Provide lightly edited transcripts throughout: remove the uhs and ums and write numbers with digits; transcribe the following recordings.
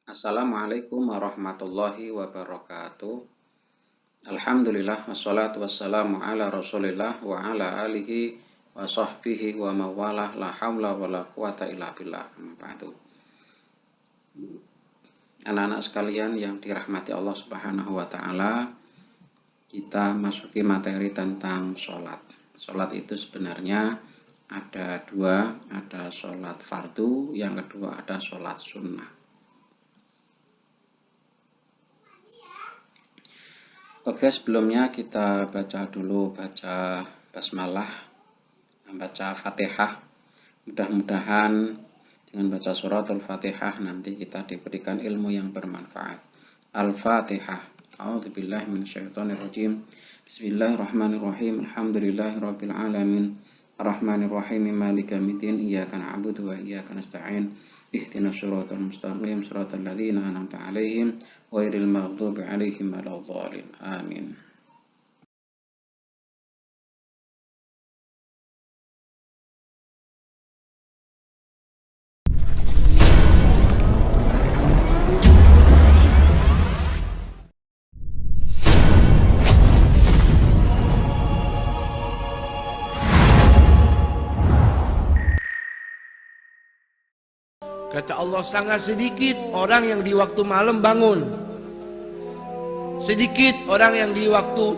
Assalamualaikum warahmatullahi wabarakatuh. Alhamdulillah wassalatu wassalamu ala rasulillah wa ala alihi wa sahbihi wa mawalah la hawla wa la quwata illa billah. Anak-anak sekalian yang dirahmati Allah Subhanahu wa taala, kita masuki materi tentang sholat. Sholat itu sebenarnya ada dua, ada sholat fardu, yang kedua ada sholat sunnah. Oke, sebelumnya kita baca basmalah, baca Fatihah. Mudah-mudahan dengan baca suratul Fatihah nanti kita diberikan ilmu yang bermanfaat. Al-Fatihah. A'udzubillahi minasyaitonirrajim. Bismillahirrahmanirrahim. Alhamdulillahirabbil alamin. Arrahmanirrahim. Maliki yaumiddin. Iyyaka na'budu wa iyyaka nasta'in. Ihdinas siratal mustaqim, siratal ladzina an'amta 'alaihim ghairil maghdubi 'alaihim waladdallin. Amin. Kata Allah, sangat sedikit orang yang di waktu malam bangun. Sedikit orang yang di waktu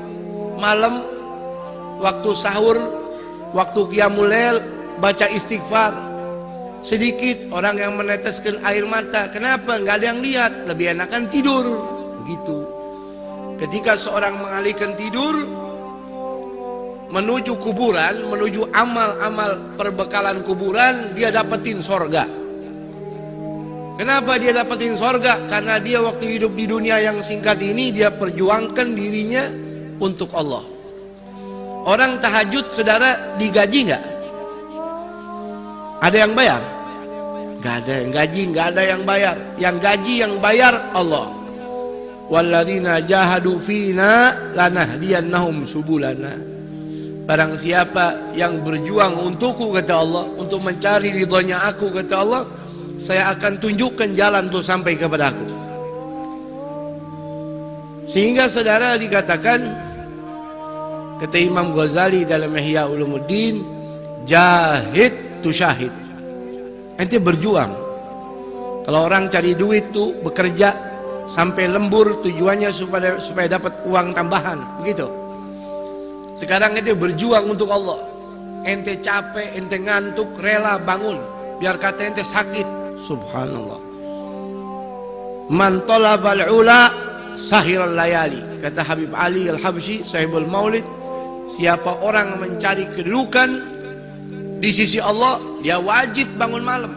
malam, waktu sahur, waktu qiyamul lail baca istighfar. Sedikit orang yang meneteskan air mata. Kenapa? Nggak ada yang lihat. Lebih enakan tidur. Begitu. Ketika seorang mengalihkan tidur menuju kuburan, menuju amal-amal perbekalan kuburan, dia dapetin sorga. Kenapa dia dapetin sorga? Karena dia waktu hidup di dunia yang singkat ini, dia perjuangkan dirinya untuk Allah. Orang tahajud, saudara, digaji nggak? Ada yang bayar? Nggak ada yang gaji, nggak ada yang bayar. Yang gaji, yang bayar Allah. Walladzina jahadu fina lanahdiyannahum subulana. Barang siapa yang berjuang untukku, kata Allah, untuk mencari ridhonya aku, kata Allah, saya akan tunjukkan jalan untuk sampai kepada aku. Sehingga saudara dikatakan, kata Imam Ghazali dalam Ihya Ulumuddin, jahid tu syahid. Ente berjuang. Kalau orang cari duit tuh bekerja sampai lembur, tujuannya supaya dapat uang tambahan, begitu. Sekarang ente berjuang untuk Allah. Ente capek, ente ngantuk, rela bangun, biar kata ente sakit. Subhanallah. Man talabal ula sahiral layali. Kata Habib Ali Al-Habsyi, sahibul maulid, siapa orang mencari kedudukan di sisi Allah, dia wajib bangun malam,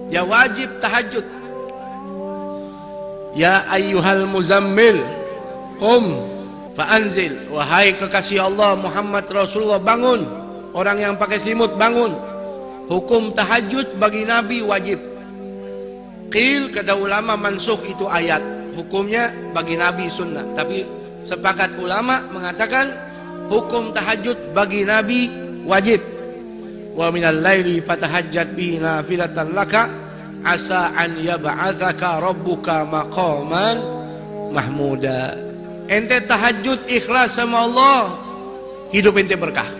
dia wajib tahajud. Ya ayyuhal muzammil qum fa'anzil. Wahai kekasih Allah Muhammad Rasulullah, bangun. Orang yang pakai selimut bangun. Hukum tahajud bagi Nabi wajib. Qil, kata ulama, mansukh itu ayat. Hukumnya bagi Nabi sunnah. Tapi sepakat ulama mengatakan hukum tahajud bagi Nabi wajib. Wa minal laili fatahajjat bihi nafilatan laka asa an yab'atsaka rabbuka maqaman mahmuda. Ente tahajud ikhlas sama Allah, hidup ente berkah,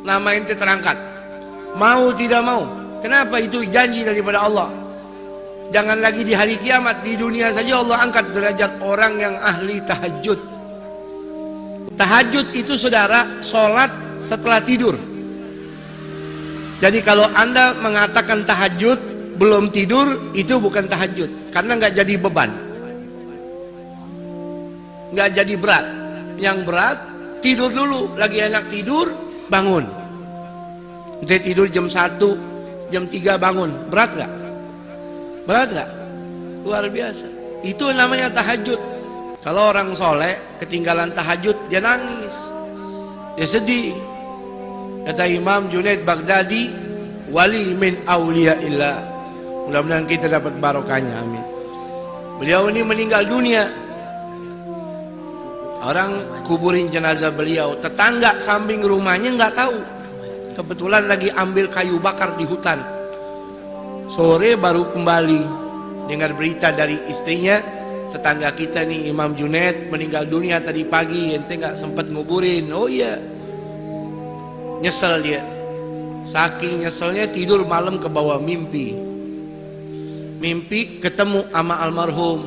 nama ente terangkat. Mau tidak mau. Kenapa? Itu janji daripada Allah. Jangan lagi di hari kiamat, di dunia saja Allah angkat derajat orang yang ahli tahajud. Tahajud itu, saudara, sholat setelah tidur. Jadi kalau anda mengatakan tahajud belum tidur, itu bukan tahajud, karena nggak jadi beban, nggak jadi berat. Yang berat tidur dulu, lagi enak tidur, bangun. Dia tidur jam 1, jam 3 bangun. Berat gak? Berat gak? Luar biasa. Itu namanya tahajud. Kalau orang soleh ketinggalan tahajud, dia nangis, dia sedih. Kata Imam Junaid Baghdadi, wali min awliyaillah. Mudah-mudahan kita dapat barokahnya, amin. Beliau ini meninggal dunia, orang kuburin jenazah beliau, tetangga samping rumahnya nggak tahu. Kebetulan lagi ambil kayu bakar di hutan. Sore baru kembali. dengar berita dari istrinya, tetangga kita nih Imam Junaid meninggal dunia tadi pagi, ente nggak sempat nguburin. Oh iya, nyesel dia. Saking nyeselnya tidur malam ke bawah mimpi ketemu sama almarhum.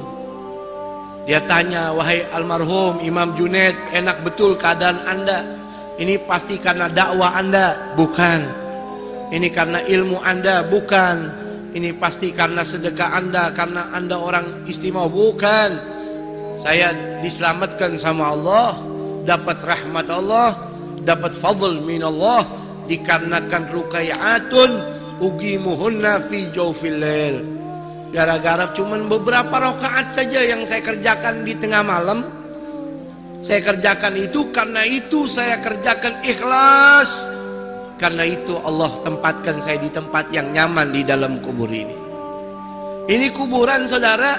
Dia tanya, wahai almarhum Imam Junaid, enak betul keadaan anda? Ini pasti karena dakwah anda? Bukan. Ini karena ilmu anda? Bukan. Ini pasti karena sedekah anda, karena anda orang istimewa? Bukan. Saya diselamatkan sama Allah, dapat rahmat Allah, dapat fadl min Allah, dikarenakan rukai'atun ugimuhunna fi jawfil lail. Gara-gara cuman beberapa rakaat saja yang saya kerjakan di tengah malam, saya kerjakan itu, karena itu saya kerjakan ikhlas. Karena itu Allah tempatkan saya di tempat yang nyaman di dalam kubur ini. Ini kuburan saudara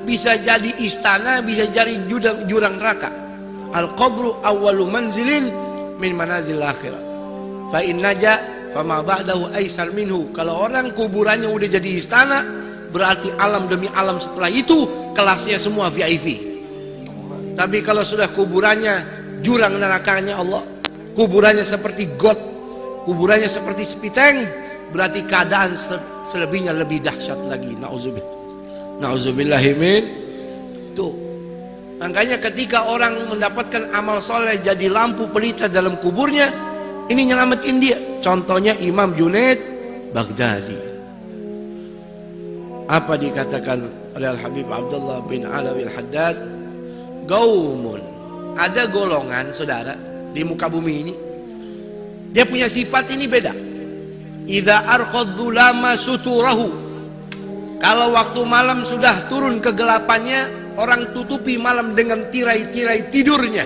bisa jadi istana, bisa jadi jurang neraka. Al-qabru awwalu manzilin min manazil akhirah. Fa in naja fama ba'dahu aisar minhu. Kalau orang kuburannya udah jadi istana, berarti alam demi alam setelah itu kelasnya semua VIP. Tapi kalau sudah kuburannya jurang nerakanya Allah, kuburannya seperti got, kuburannya seperti sepiteng, berarti keadaan selebihnya lebih dahsyat lagi. Nauzubillahimin. Tuh. Makanya ketika orang mendapatkan amal soleh jadi lampu pelita dalam kuburnya, ini nyelamatin dia. Contohnya Imam Junaid Baghdadi. Apa dikatakan oleh Al-Habib Abdullah bin Alawi Al-Haddad? Gaumun. Ada golongan saudara di muka bumi ini, dia punya sifat ini beda. Idza arqadzulama suturahu. Kalau waktu malam sudah turun kegelapannya, orang tutupi malam dengan tirai-tirai tidurnya.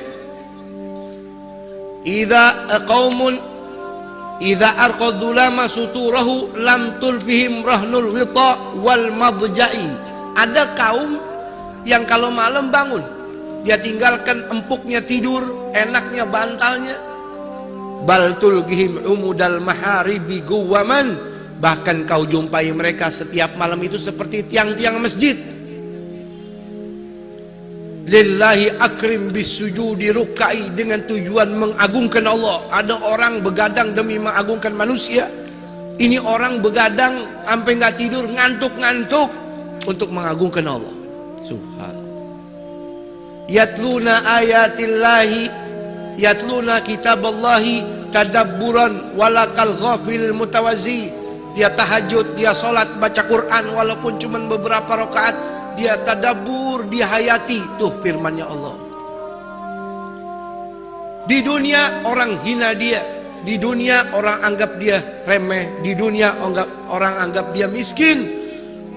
Idza arqadzulama suturahu lam tulfihim rahnul wita wal madja'i. Ada kaum yang kalau malam bangun, dia tinggalkan empuknya tidur, enaknya bantalnya. Bal tulgihim umudal maharibi guwaman. Bahkan kau jumpai mereka setiap malam itu seperti tiang-tiang masjid. Lillahi akrim bisujudi rukai, dengan tujuan mengagungkan Allah. Ada orang begadang demi mengagungkan manusia. Ini orang begadang sampai nggak tidur, ngantuk-ngantuk untuk mengagungkan Allah. Subhanallah. Yatluna ayatillahi, yatluna kitaballahi tadabburan walakal ghafil mutawazi. Dia tahajud, dia sholat, baca Quran walaupun cuma beberapa rakaat, dia tadabbur, dia hayati. Tuh firmannya Allah. Di dunia orang hina dia, di dunia orang anggap dia remeh, di dunia orang anggap dia miskin,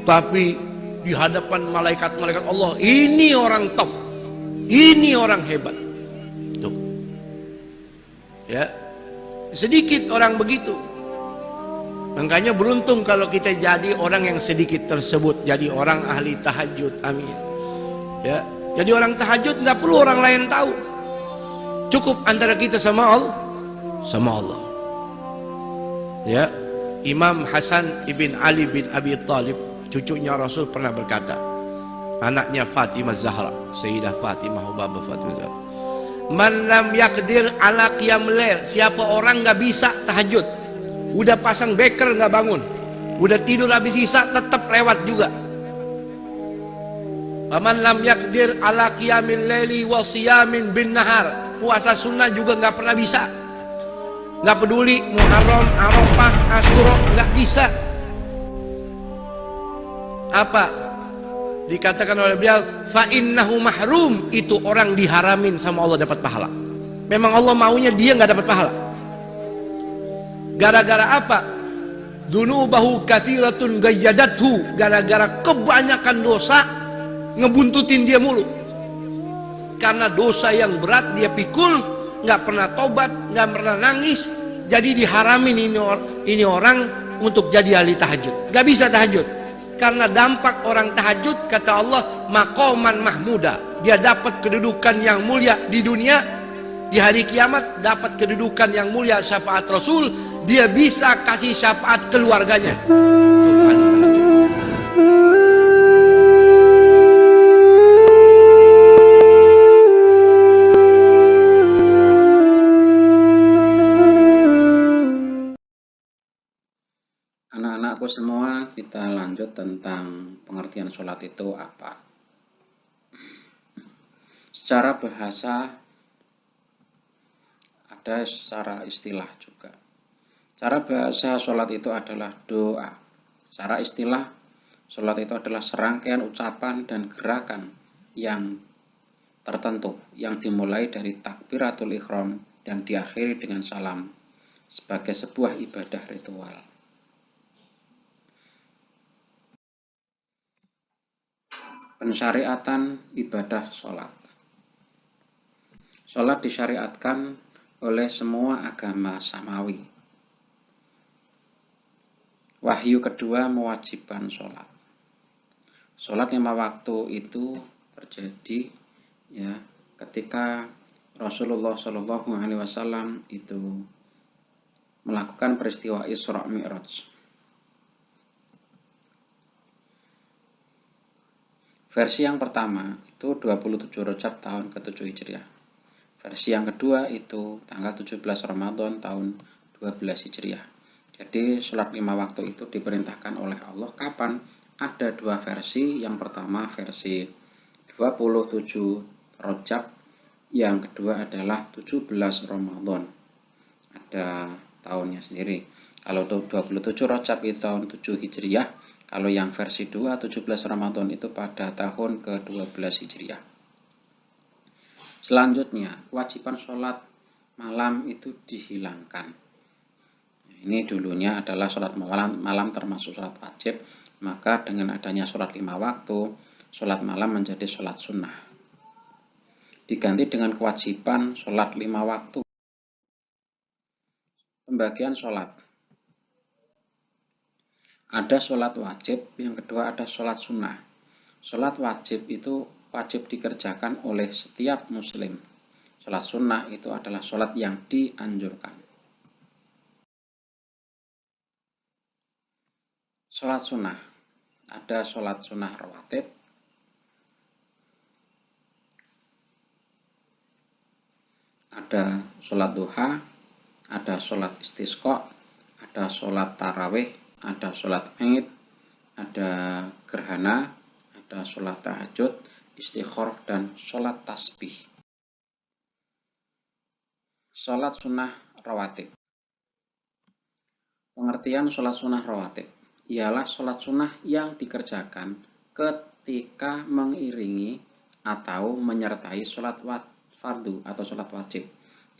tapi di hadapan malaikat-malaikat Allah, ini orang top, ini orang hebat. Tuh. Ya. Sedikit orang begitu. Makanya beruntung kalau kita jadi orang yang sedikit tersebut, jadi orang ahli tahajud. Amin. Ya, jadi orang tahajud nggak perlu orang lain tahu. Cukup antara kita sama Allah, sama Allah. Ya, Imam Hasan ibn Ali bin Abi Thalib, cucunya Rasul, pernah berkata, anaknya Fatimah Zahra, Sayyidah Fatimah Hubabah Fatimah Zahra, man lam yakdir ala qiyamul lail, siapa orang nggak bisa tahajud, udah pasang beker nggak bangun, udah tidur habis isya tetap lewat juga. Faman lam yakdir ala qiyamil laili wa siyamin bin nahar, puasa sunnah juga nggak pernah bisa, nggak peduli Muharram, Arafah, Asyura, nggak bisa. Apa dikatakan oleh beliau? Fa innahu mahrum, itu orang diharamin sama Allah dapat pahala. Memang Allah maunya dia nggak dapat pahala. Gara-gara apa? Dunubahu katsiratun gayyadathu, gara-gara kebanyakan dosa ngebuntutin dia mulu. Karena dosa yang berat dia pikul, nggak pernah tobat, nggak pernah nangis, jadi diharamin ini orang untuk jadi ahli tahajud. Nggak bisa tahajud. Karena dampak orang tahajud, kata Allah, maqaman mahmuda, dia dapat kedudukan yang mulia di dunia, di hari kiamat dapat kedudukan yang mulia syafaat Rasul, dia bisa kasih syafaat keluarganya. Tuh ahli tahajud. tentang pengertian sholat itu apa. Secara bahasa ada, secara istilah juga. Secara bahasa sholat itu adalah doa. Secara istilah sholat itu adalah serangkaian ucapan dan gerakan yang tertentu yang dimulai dari takbiratul ihram dan diakhiri dengan salam sebagai sebuah ibadah ritual. Pensyariatan ibadah sholat. Sholat disyariatkan oleh semua agama samawi. Wahyu kedua mewajibkan sholat. Sholat 5 waktu itu terjadi ya ketika Rasulullah Shallallahu Alaihi Wasallam itu melakukan peristiwa Isra Mi'raj. Versi yang pertama itu 27 Rajab tahun ke-7 Hijriah. Versi yang kedua itu tanggal 17 Ramadan tahun 12 Hijriah. Jadi sholat 5 waktu itu diperintahkan oleh Allah kapan? Ada 2 versi. Yang pertama versi 27 Rajab, yang kedua adalah 17 Ramadan. Ada tahunnya sendiri. Kalau 27 Rajab itu tahun 7 Hijriah, kalau yang versi 2 17 Ramadan itu pada tahun ke-12 Hijriah. Selanjutnya, kewajiban sholat malam itu dihilangkan. Ini dulunya adalah sholat malam termasuk sholat wajib, maka dengan adanya sholat 5 waktu, sholat malam menjadi sholat sunnah. Diganti dengan kewajiban sholat 5 waktu. Pembagian sholat. Ada sholat wajib, yang kedua ada sholat sunnah. Sholat wajib itu wajib dikerjakan oleh setiap muslim. Sholat sunnah itu adalah sholat yang dianjurkan. Sholat sunnah. Ada sholat sunnah rawatib, ada sholat duha, ada sholat istisqa, ada sholat tarawih, ada sholat id, ada gerhana, ada sholat tahajud, istikharah, dan sholat tasbih. Sholat sunnah rawatib. Pengertian sholat sunnah rawatib ialah sholat sunnah yang dikerjakan ketika mengiringi atau menyertai sholat fardu atau sholat wajib.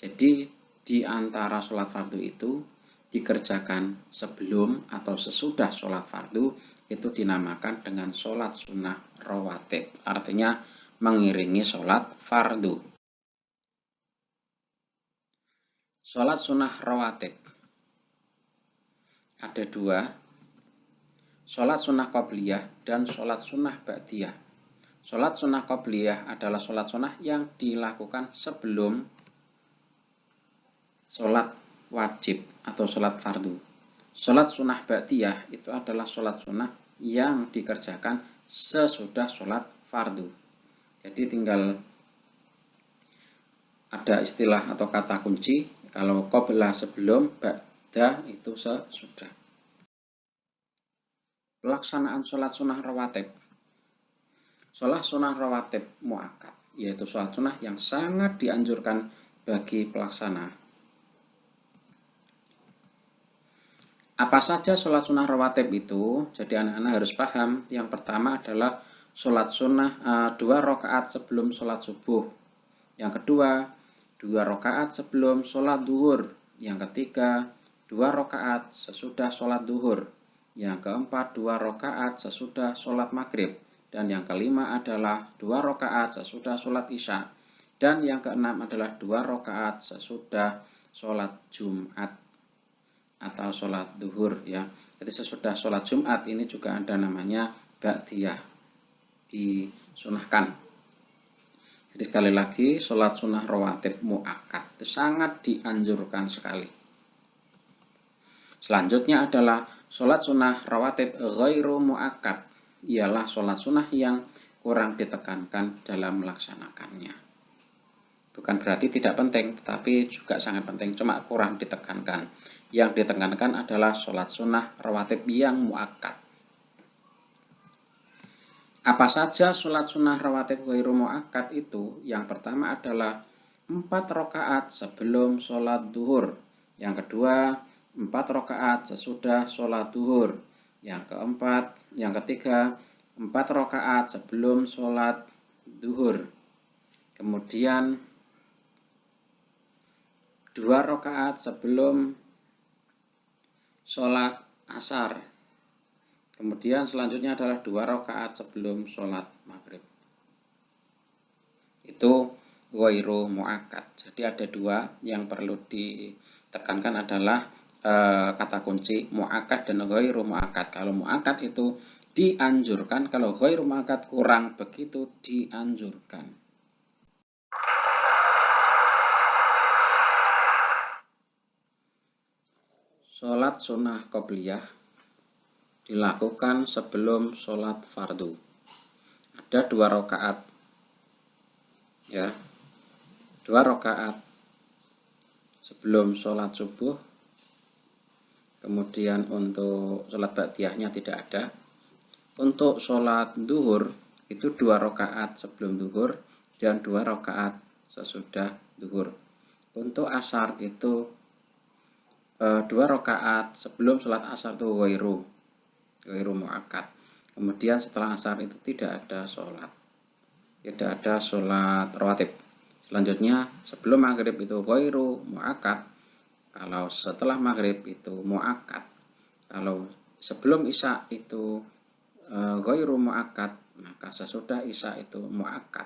Jadi di antara sholat fardu itu dikerjakan sebelum atau sesudah sholat fardu itu dinamakan dengan sholat sunnah rawatib. Artinya mengiringi sholat fardu. Sholat sunnah rawatib ada 2. Sholat sunnah qobliyah dan sholat sunnah ba'diyah. Sholat sunnah qobliyah adalah sholat sunnah yang dilakukan sebelum sholat wajib atau sholat fardu. Sholat sunnah ba'diyah itu adalah sholat sunnah yang dikerjakan sesudah sholat fardu. Jadi tinggal ada istilah atau kata kunci, kalau qoblah sebelum, ba'da itu sesudah. Pelaksanaan sholat sunnah rawatib. Sholat sunnah rawatib muakkad, yaitu sholat sunnah yang sangat dianjurkan bagi pelaksana. Apa saja sholat sunnah rawatib itu? Jadi anak-anak harus paham. Yang pertama adalah sholat sunnah 2 rakaat sebelum sholat subuh. Yang kedua 2 rakaat sebelum sholat duhur. Yang ketiga 2 rakaat sesudah sholat duhur. Yang keempat 2 rakaat sesudah sholat maghrib. Dan yang kelima adalah 2 rakaat sesudah sholat isya. Dan yang keenam adalah 2 rakaat sesudah sholat Jumat atau sholat duhur ya. Jadi sesudah sholat Jumat ini juga ada namanya ba'diyah, disunahkan. Jadi sekali lagi sholat sunnah rawatib muakkad itu sangat dianjurkan sekali. Selanjutnya adalah sholat sunnah rawatib ghairu muakkad, ialah sholat sunnah yang kurang ditekankan dalam melaksanakannya. Bukan berarti tidak penting, tetapi juga sangat penting, cuma kurang ditekankan. Yang ditekankan adalah sholat sunnah rawatib yang muakkad. Apa saja sholat sunnah rawatib ghairu muakkad itu? Yang pertama adalah 4 rakaat sebelum sholat duhur. Yang kedua, 4 rakaat sesudah sholat duhur. Yang ketiga, 4 rakaat sebelum sholat duhur. Kemudian 2 rakaat sebelum sholat asar. Kemudian selanjutnya adalah 2 rakaat sebelum sholat maghrib. Itu ghairu muakkad. Jadi ada 2 yang perlu ditekankan adalah kata kunci muakkad dan ghairu muakkad. Kalau muakkad itu dianjurkan, kalau ghairu muakkad kurang begitu dianjurkan. Sholat sunnah qobliyah dilakukan sebelum sholat fardu. Ada 2 rakaat, ya, 2 rakaat sebelum sholat subuh. Kemudian untuk sholat ba'diyahnya tidak ada. Untuk sholat duhur itu 2 rakaat sebelum duhur dan 2 rakaat sesudah duhur. Untuk asar itu 2 rakaat sebelum sholat asar itu ghairu muakkad. Kemudian setelah asar itu tidak ada sholat rawatib. Selanjutnya sebelum maghrib itu ghairu muakkad. Kalau setelah maghrib itu muakkad. Kalau sebelum isya itu ghairu muakkad, maka sesudah isya itu muakkad.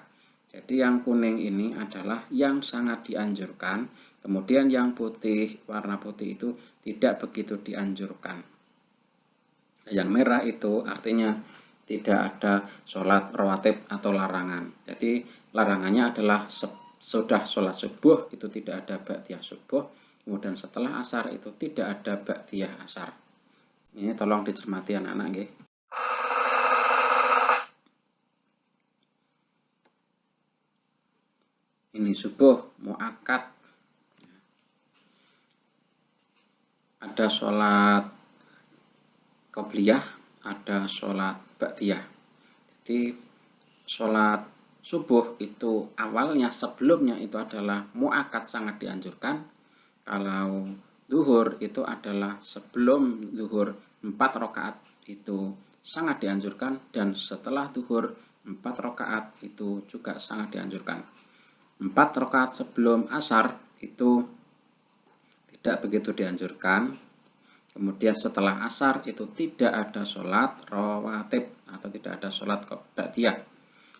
Jadi yang kuning ini adalah yang sangat dianjurkan. Kemudian yang putih, warna putih itu tidak begitu dianjurkan. Yang merah itu artinya tidak ada sholat rawatib atau larangan. Jadi larangannya adalah sudah sholat subuh itu tidak ada ba'diyah subuh. Kemudian setelah asar itu tidak ada ba'diyah asar. Ini tolong dicermati anak-anak nggih. Ini subuh muakkad. Ada sholat qobliyah, ada sholat ba'diyah. Jadi sholat subuh itu awalnya sebelumnya itu adalah muakkad, sangat dianjurkan. Kalau duhur itu adalah sebelum duhur 4 rakaat itu sangat dianjurkan, dan setelah duhur 4 rakaat itu juga sangat dianjurkan. 4 rakaat sebelum asar itu tidak begitu dianjurkan. Kemudian setelah asar itu tidak ada sholat rawatib atau tidak ada sholat ba'diyah.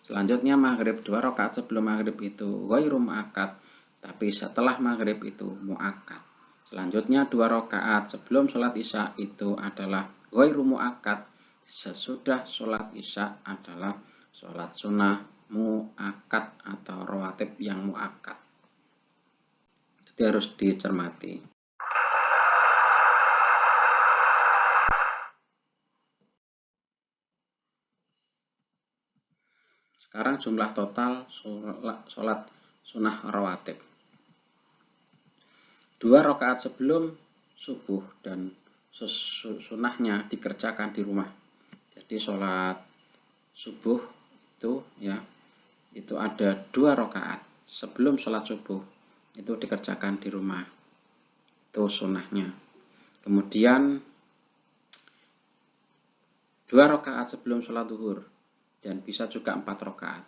Selanjutnya maghrib 2 rakaat sebelum maghrib itu ghairu muakkad, tapi setelah maghrib itu muakkad. Selanjutnya 2 rakaat sebelum sholat isya itu adalah ghairu muakkad. Sesudah sholat isya adalah sholat sunnah muakkad atau rawatib yang muakkad. Jadi harus dicermati. Sekarang jumlah total sholat sunnah rawatib. 2 rakaat sebelum subuh dan sunnahnya dikerjakan di rumah. Jadi sholat subuh itu ya, itu ada 2 rakaat sebelum sholat subuh itu dikerjakan di rumah. Itu sunnahnya. Kemudian 2 rakaat sebelum sholat duhur, dan bisa juga 4 rakaat.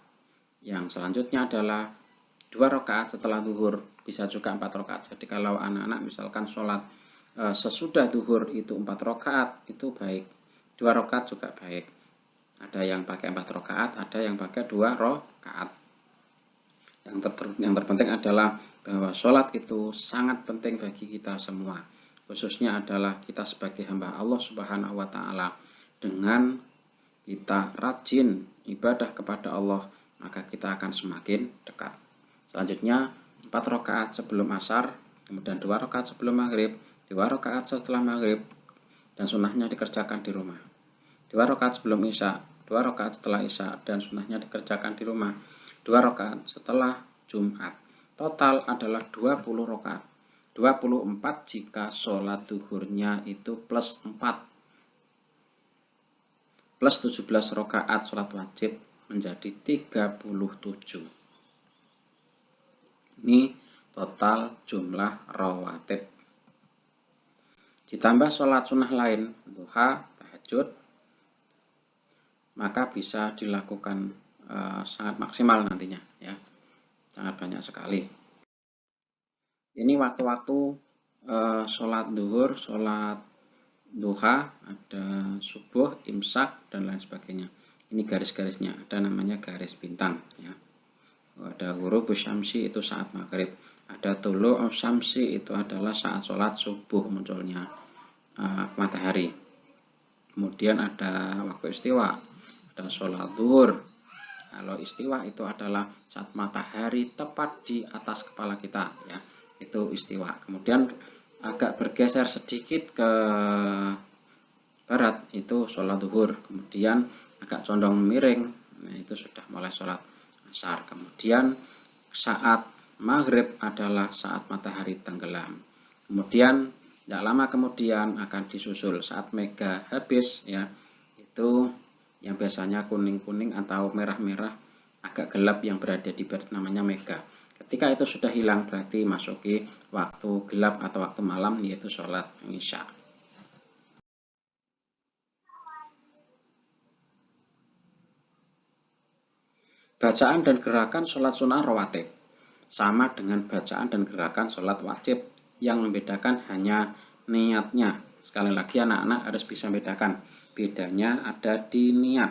Yang selanjutnya adalah 2 rakaat setelah duhur, bisa juga 4 rakaat. Jadi kalau anak-anak misalkan sholat sesudah duhur itu 4 rakaat, itu baik. 2 rakaat juga baik. Ada yang pakai 4 rakaat, ada yang pakai 2 rakaat. Yang terpenting adalah bahwa sholat itu sangat penting bagi kita semua. Khususnya adalah kita sebagai hamba Allah Subhanahu wa Ta'ala. Dengan kita rajin ibadah kepada Allah, maka kita akan semakin dekat. Selanjutnya 4 rakaat sebelum asar, kemudian 2 rakaat sebelum maghrib, 2 rakaat setelah maghrib, dan sunnahnya dikerjakan di rumah. 2 rakaat sebelum isya, 2 rakaat setelah isya, dan sunnahnya dikerjakan di rumah. 2 rakaat setelah Jumat. Total adalah 20 rakaat. 24 jika sholat duhurnya itu plus 4. plus 17 rakaat sholat wajib menjadi 37. Ini total jumlah rawatib. Ditambah sholat sunnah lain, duha, tahajud, maka bisa dilakukan sangat maksimal nantinya, ya, sangat banyak sekali. Ini waktu-waktu sholat duhur, sholat duha, ada subuh, imsak, dan lain sebagainya. Ini garis-garisnya, ada namanya garis bintang, ya. Ada huruf syamsi itu saat maghrib, ada tulu syamsi itu adalah saat sholat subuh munculnya matahari. Kemudian ada waktu istiwa, ada sholat duhur. Kalau istiwa itu adalah saat matahari tepat di atas kepala kita, ya, itu istiwa. Kemudian agak bergeser sedikit ke barat itu sholat duhur. Kemudian agak condong miring, nah itu sudah mulai sholat asar. Kemudian saat maghrib adalah saat matahari tenggelam. Kemudian tidak lama kemudian akan disusul saat mega habis, ya, itu yang biasanya kuning-kuning atau merah-merah agak gelap yang berada di barat namanya mega. Ketika itu sudah hilang berarti masuki waktu gelap atau waktu malam, yaitu sholat isya. Bacaan dan gerakan sholat sunnah rawatib sama dengan bacaan dan gerakan sholat wajib. Yang membedakan hanya niatnya. Sekali lagi anak-anak harus bisa membedakan. Bedanya ada di niat.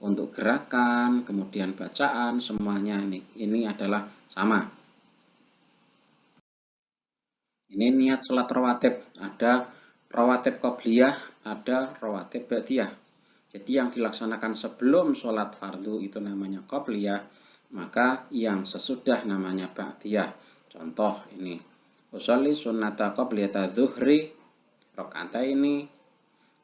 Untuk gerakan, kemudian bacaan, semuanya ini adalah sama. Ini niat sholat rawatib. Ada rawatib qobliyah, ada rawatib ba'diyah. Jadi yang dilaksanakan sebelum sholat fardu itu namanya qobliyah, maka yang sesudah namanya ba'diyah. Contoh ini, usolli sunnata qobliyata zuhri rakaataini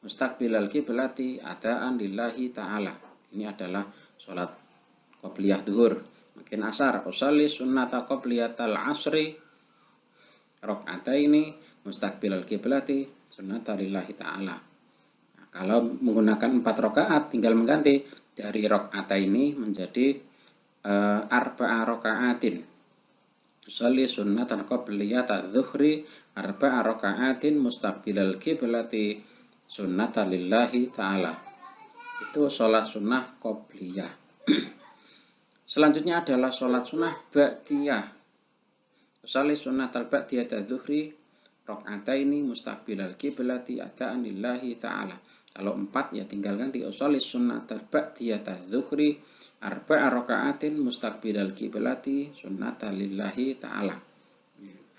mustaqbilal qiblati adaan lillahi ta'ala. Ini adalah sholat qobliyah duhur. Makin asar, usolli sunnata qobliyatal asri rakaataini mustaqbilal qiblati sunnata lillahi ta'ala. Kalau menggunakan 4 rakaat, tinggal mengganti dari rakaat ini menjadi arba'a rakaatin. Sholli sunnatan qobliyata dzuhri arba'a rakaatin mustaqbilal qiblati sunnata lillahi ta'ala. Itu sholat sunnah qobliyah. Selanjutnya adalah sholat sunnah ba'diyah. Sholli sunnatal ba'diyata dzuhri rakaataini mustaqbilal qiblati adaan lillahi ta'ala. Kalau 4 ya tinggal ganti usolli sunnatal ba'diyata dzuhri arba'a raka'atin mustaqbilal qiblati sunnata lillahi ta'ala.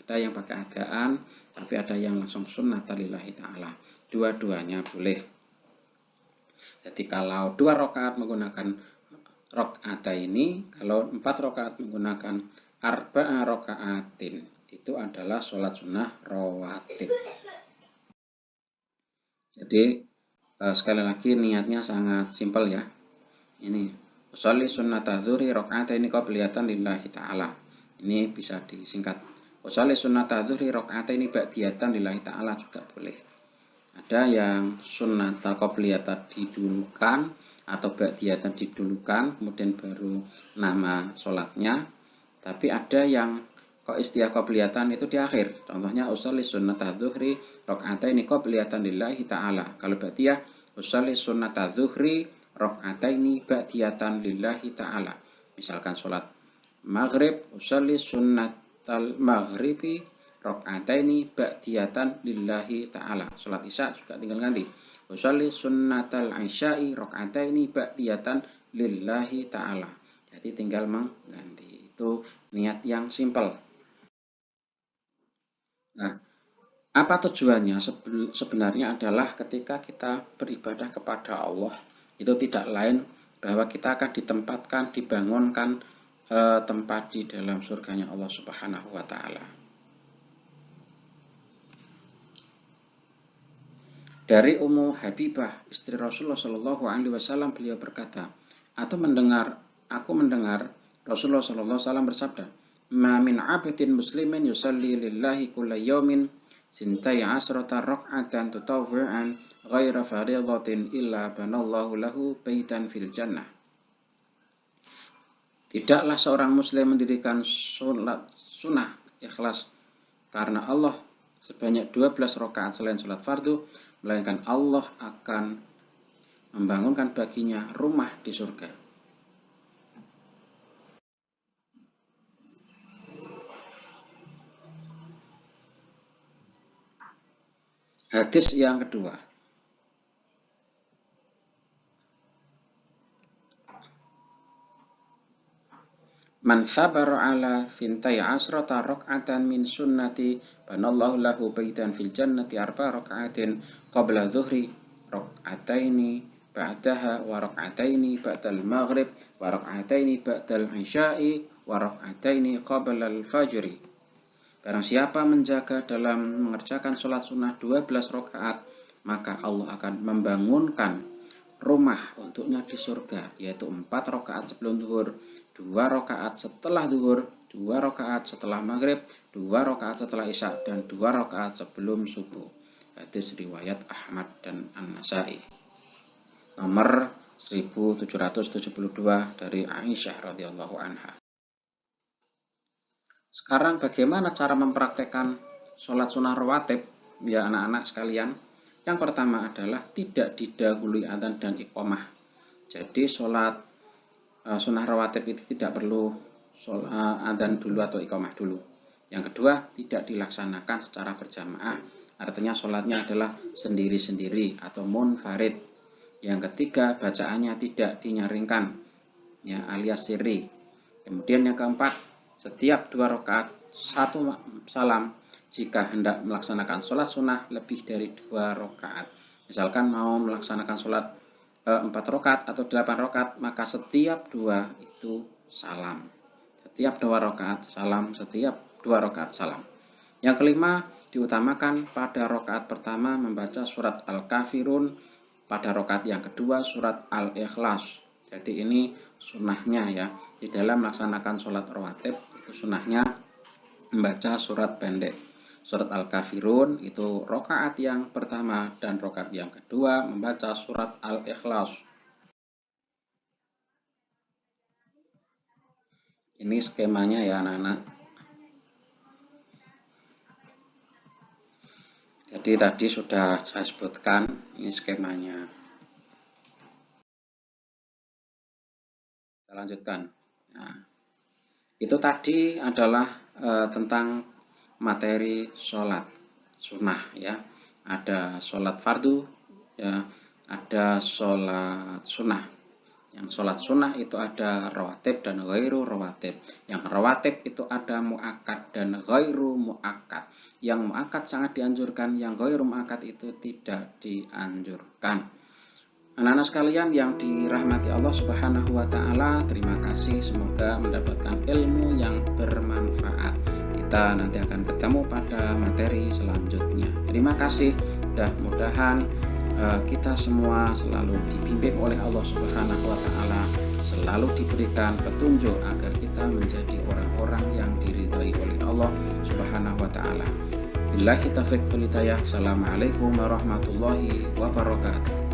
Ada yang pakai adaan, tapi ada yang langsung sunnata lillahi ta'ala. Dua-duanya boleh. Jadi kalau 2 rakaat menggunakan rakaat ini, kalau 4 rakaat menggunakan arba'a raka'atin, itu adalah sholat sunnah rawatib. Jadi sekali lagi niatnya sangat simpel, ya. Ini usolli sunnata dzuhri rakaataini qobliyatan lillahi ta'ala. Ini bisa disingkat usolli sunnata dzuhri rakaataini ba'diyatan lillahi ta'ala juga boleh. Ada yang sunnata qobliyatan didulukan atau ba'diyatan didulukan kemudian baru nama sholatnya. Tapi ada yang kok istilah qobliyatan itu di akhir. Contohnya usolli sunnata dzuhri rakaataini qobliyatan lillahi ta'ala. Kalau ba'diyah usolli sunnata dzuhri rakaataini ba'diyatan lillahi ta'ala. Misalkan sholat maghrib, usolli sunnatal maghribi rakaataini ba'diyatan lillahi ta'ala. Sholat isya juga tinggal ganti usolli sunnatal isya'i rakaataini ba'diyatan lillahi ta'ala. Jadi tinggal mengganti. Itu niat yang simpel. Nah, apa tujuannya? Sebenarnya adalah ketika kita beribadah kepada Allah, itu tidak lain bahwa kita akan ditempatkan, dibangunkan tempat di dalam surganya Allah Subhanahu wa Ta'ala. Dari Ummu Habibah, istri Rasulullah Shallallahu Alaihi Wasallam, beliau berkata, aku mendengar Rasulullah Shallallahu Alaihi Wasallam bersabda, "Ma min 'abdin muslimin yusalli lillahi kulla yawmin sintai asrata rak'atan tutawwi'an ghaira fariidatin illa banallahu lahu baitan fil jannah. Tidaklah seorang muslim mendirikan sholat sunnah ikhlas karena Allah sebanyak 12 rakaat selain sholat fardu, melainkan Allah akan membangunkan baginya rumah di surga. Hadis yang kedua. Man sabara ala fintai asrata rak'atan min sunnati banallahu lahu baitan fil jannati arba rak'atin qabla zuhri rak'ataini ba'daha wa rak'ataini ba'dal maghrib wa rak'ataini ba'dal isya'i wa rak'ataini qabla al-fajri. Barang siapa menjaga dalam mengerjakan sholat sunnah 12 rakaat, maka Allah akan membangunkan rumah untuknya di surga, yaitu 4 rakaat sebelum zuhur, 2 rakaat setelah zuhur, 2 rakaat setelah maghrib, 2 rakaat setelah isya, dan 2 rakaat sebelum subuh. Hadis riwayat Ahmad dan An-Nasai. Nomor 1772 dari Aisyah radhiyallahu anha. Sekarang bagaimana cara mempraktekkan sholat sunnah rawatib, ya anak-anak sekalian? Yang pertama adalah tidak didahului adzan dan iqamah. Jadi sholat sunnah rawatib itu tidak perlu adzan dulu atau iqamah dulu. Yang kedua, tidak dilaksanakan secara berjamaah. Artinya sholatnya adalah sendiri-sendiri atau munfarid. Yang ketiga, bacaannya tidak dinyaringkan, ya alias sirri. Kemudian yang keempat, setiap 2 rakaat 1 salam jika hendak melaksanakan sholat sunnah lebih dari 2 rakaat. Misalkan mau melaksanakan sholat 4 rakaat atau 8 rakaat, maka setiap 2 itu salam. Setiap 2 rakaat salam, setiap 2 rakaat salam. Yang kelima, diutamakan pada rakaat pertama membaca surat Al-Kafirun, pada rakaat yang kedua surat Al-Ikhlas. Jadi ini sunnahnya ya, di dalam melaksanakan sholat rawatib itu sunnahnya membaca surat pendek. Surat Al-Kafirun itu rakaat yang pertama dan rakaat yang kedua membaca surat Al-Ikhlas. Ini skemanya ya anak-anak. Jadi tadi sudah saya sebutkan, ini skemanya. Kita lanjutkan. Nah, itu tadi adalah tentang materi sholat sunnah ya. Ada sholat fardu ya, ada sholat sunnah. Yang sholat sunnah itu ada rawatib dan ghairu rawatib. Yang rawatib itu ada muakkad dan ghairu muakkad. Yang muakkad sangat dianjurkan, yang ghairu muakkad itu tidak dianjurkan. Anak-anak sekalian yang dirahmati Allah Subhanahu wa taala, terima kasih, semoga mendapatkan ilmu yang bermanfaat. Kita nanti akan ketemu pada materi selanjutnya. Terima kasih, mudah-mudahan kita semua selalu dibimbing oleh Allah Subhanahu wa taala, selalu diberikan petunjuk agar kita menjadi orang-orang yang diridhai oleh Allah Subhanahu wa taala. Billahi taufiq wal hidayah. Assalamualaikum warahmatullahi wabarakatuh.